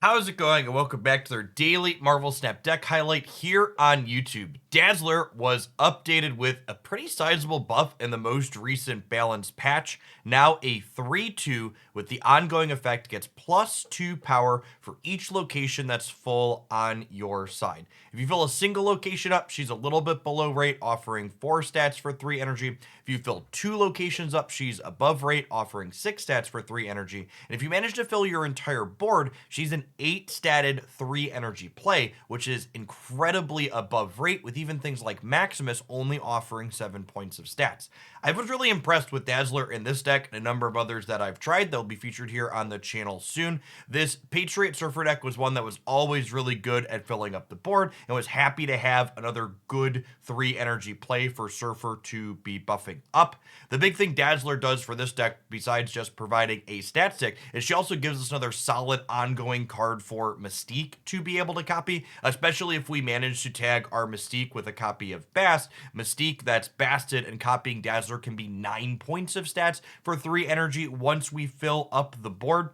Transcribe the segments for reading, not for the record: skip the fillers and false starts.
How's it going? And welcome back to their daily Marvel Snap deck highlight here on YouTube. Dazzler was updated with a pretty sizable buff in the most recent balance patch. Now a 3/2 with the ongoing effect gets +2 power for each location that's full on your side. If you fill a single location up, she's a little bit below rate, offering 4 stats for 3 energy. If you fill 2 locations up, she's above rate, offering 6 stats for 3 energy. And if you manage to fill your entire board, she's an 8 statted 3 energy play, which is incredibly above rate, with even things like Maximus only offering 7 points of stats. I was really impressed with Dazzler in this deck and a number of others that I've tried. They'll be featured here on the channel soon. This Patriot Surfer deck was one that was always really good at filling up the board and was happy to have another good 3 energy play for Surfer to be buffing up. The big thing Dazzler does for this deck, besides just providing a stat stick, is she also gives us another solid ongoing card for Mystique to be able to copy, especially if we manage to tag our Mystique with a copy of Bast. Mystique that's basted and copying Dazzler can be 9 points of stats for 3 energy once we fill up the board,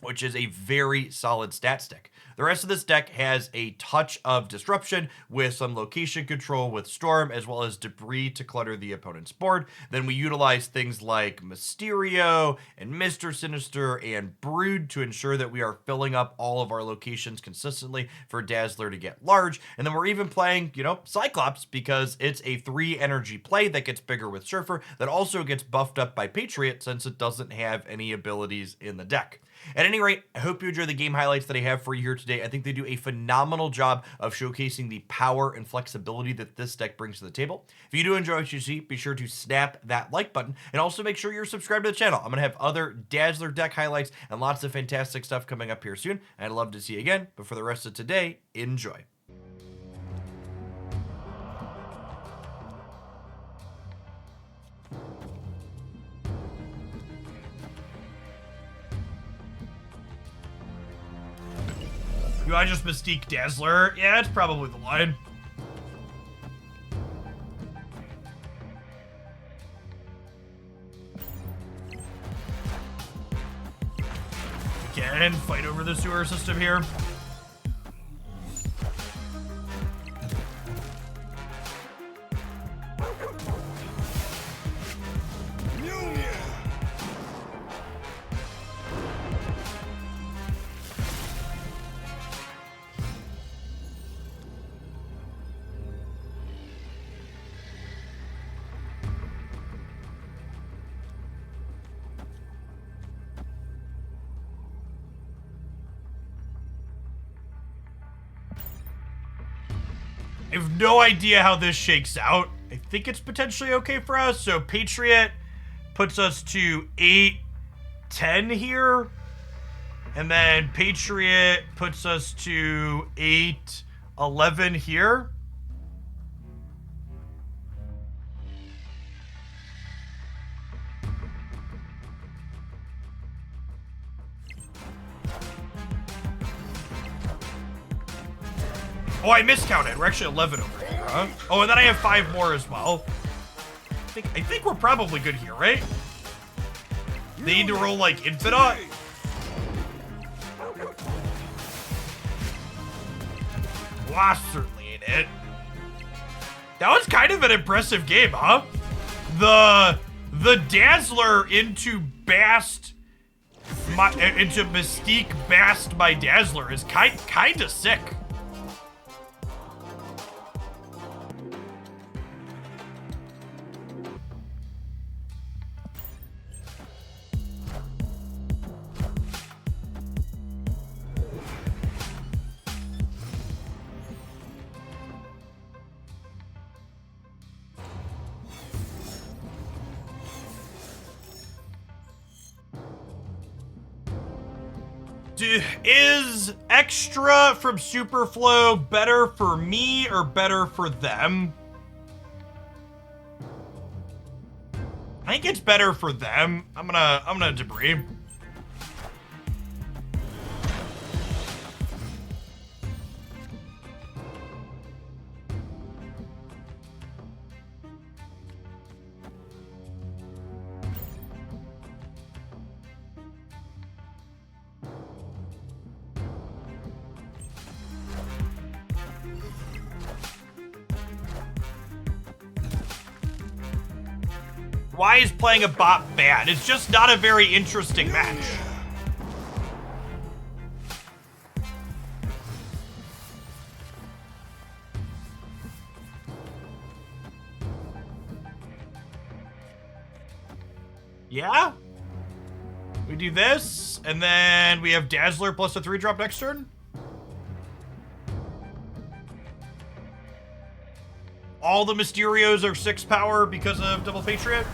which is a very solid stat stick. The rest of this deck has a touch of disruption with some location control with Storm, as well as debris to clutter the opponent's board. Then we utilize things like Mysterio and Mr. Sinister and Brood to ensure that we are filling up all of our locations consistently for Dazzler to get large. And then we're even playing, Cyclops, because it's a 3 energy play that gets bigger with Surfer that also gets buffed up by Patriot since it doesn't have any abilities in the deck. At any rate, I hope you enjoy the game highlights that I have for you here today. I think they do a phenomenal job of showcasing the power and flexibility that this deck brings to the table. If you do enjoy what you see, be sure to snap that like button and also make sure you're subscribed to the channel. I'm going to have other Dazzler deck highlights and lots of fantastic stuff coming up here soon. I'd love to see you again, but for the rest of today, enjoy. Do I just Mystique Dazzler? Yeah, that's probably the line. Again, fight over the sewer system here. I have no idea how this shakes out. I think it's potentially okay for us. So Patriot puts us to 8-10 here. And then Patriot puts us to 8-11 here. Oh, I miscounted. We're actually 11 over here, huh? Oh, and then I have 5 more as well. I think we're probably good here, right? They need to roll like Infinite. Lost certainly ain't it. That was kind of an impressive game, huh? The Dazzler into Bast into Mystique Bast by Dazzler is kind of sick. Is extra from Superflow better for me or better for them? I think it's better for them. I'm gonna debris. Why is playing a bot bad? It's just not a very interesting match. Yeah? We do this, and then we have Dazzler plus a 3-drop next turn? All the Mysterios are 6 power because of double Patriot?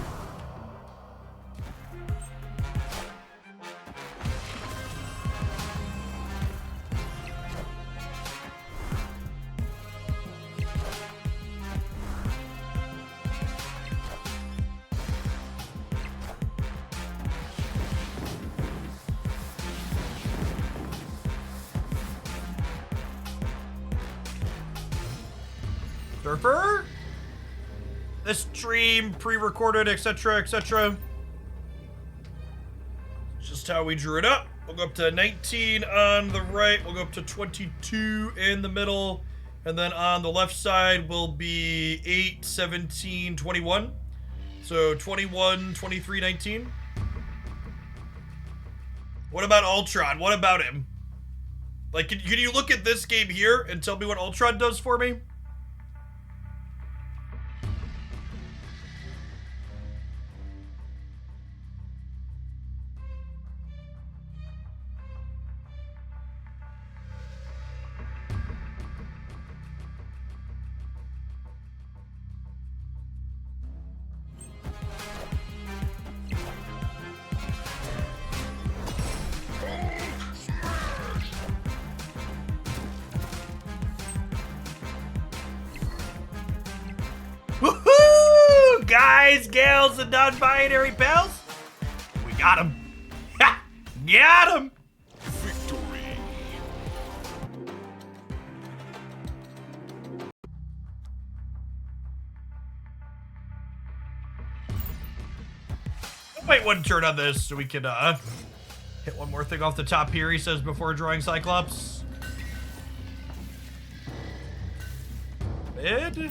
Surfer? This stream, pre-recorded, etc., etc. Just how we drew it up. We'll go up to 19 on the right. We'll go up to 22 in the middle. And then on the left side will be 8, 17, 21. So 21, 23, 19. What about Ultron? What about him? Like, can you look at this game here and tell me what Ultron does for me? Woohoo! Guys, gals, and non-binary pals, we got him. Ha! Got him! Victory. Wait one turn on this so we can hit one more thing off the top here, he says, before drawing Cyclops. Mid?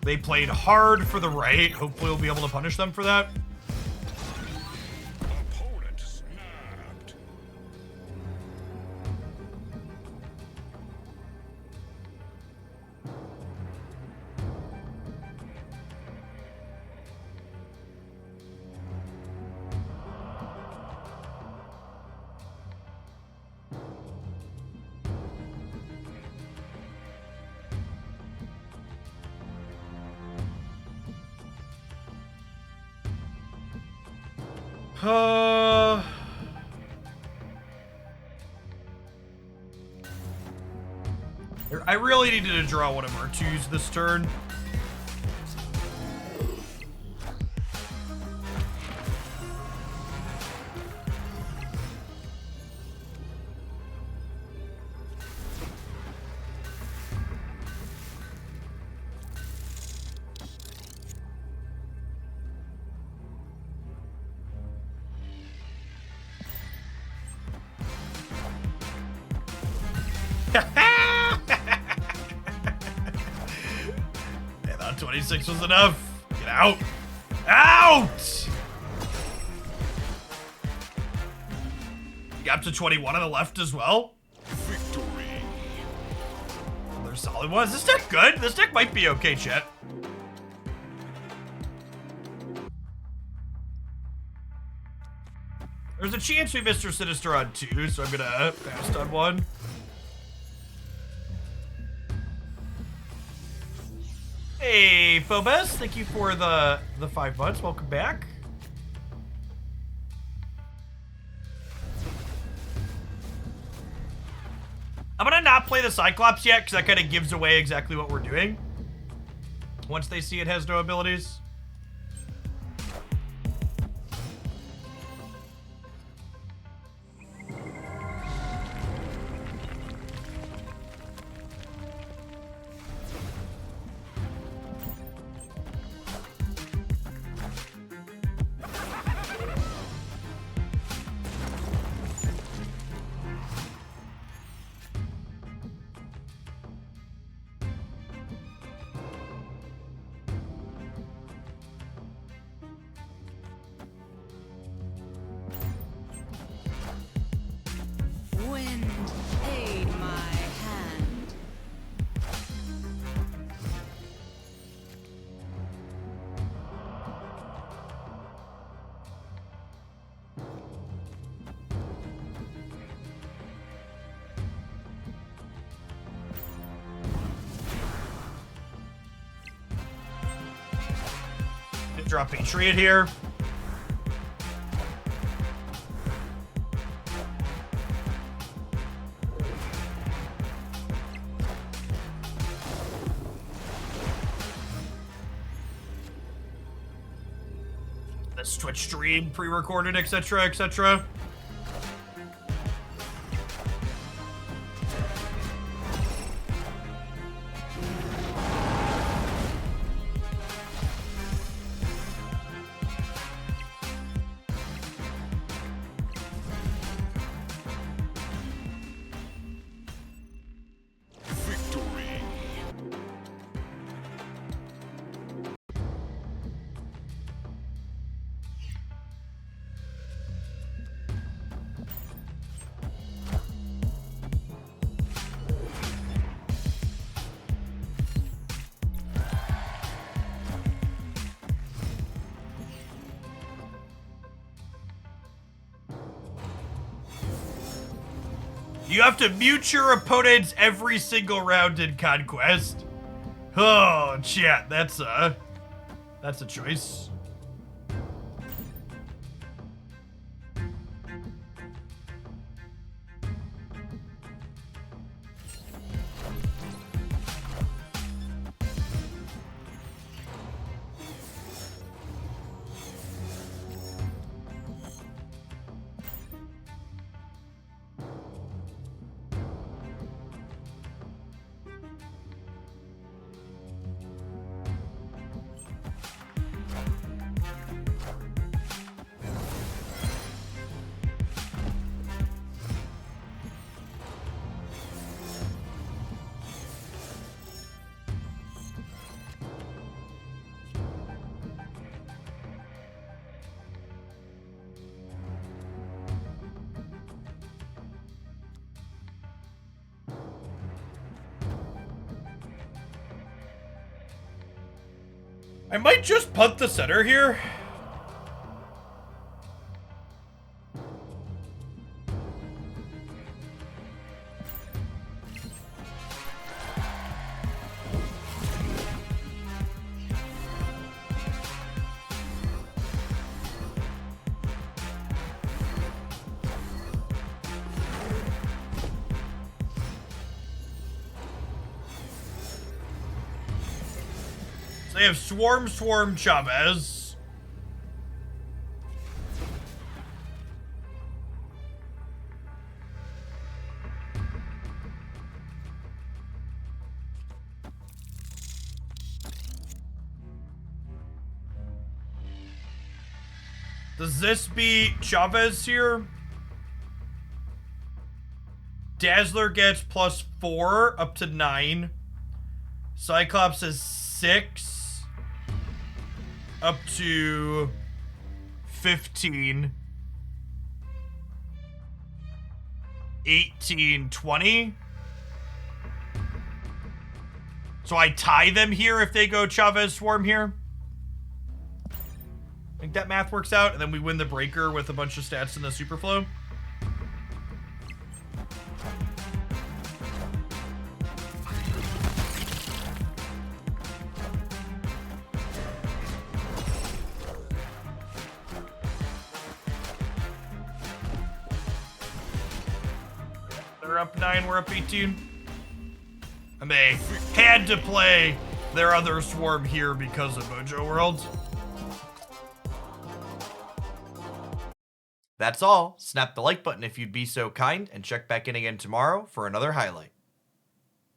They played hard for the right. Hopefully we'll be able to punish them for that. Opponent snapped. I really needed to draw one of our 2s this turn. I thought 26 was enough. Get out. Out! You got up to 21 on the left as well. Victory. Another solid one. Is this deck good? This deck might be okay, chat. There's a chance we missed our Sinister on 2, so I'm gonna fast on 1. Hey, Phobos, thank you for the 5 months. Welcome back. I'm gonna not play the Cyclops yet, because that kind of gives away exactly what we're doing. Once they see it has no abilities. Wind, aid my hand. Drop Patriot here. This Twitch stream, pre-recorded, etc., etc. Victory. You have to mute your opponents every single round in Conquest. Oh, chat, that's a choice. I might just punt the center here. They have Swarm Chavez. Does this beat Chavez here? Dazzler gets +4 up to 9. Cyclops is 6. Up to 15, 18, 20. So I tie them here if they go Chavez Swarm here. I think that math works out, and then we win the breaker with a bunch of stats in the Superflow. They're up 9, we're up 18. And they had to play their other swarm here because of Mojo World. That's all. Snap the like button if you'd be so kind, and check back in again tomorrow for another highlight.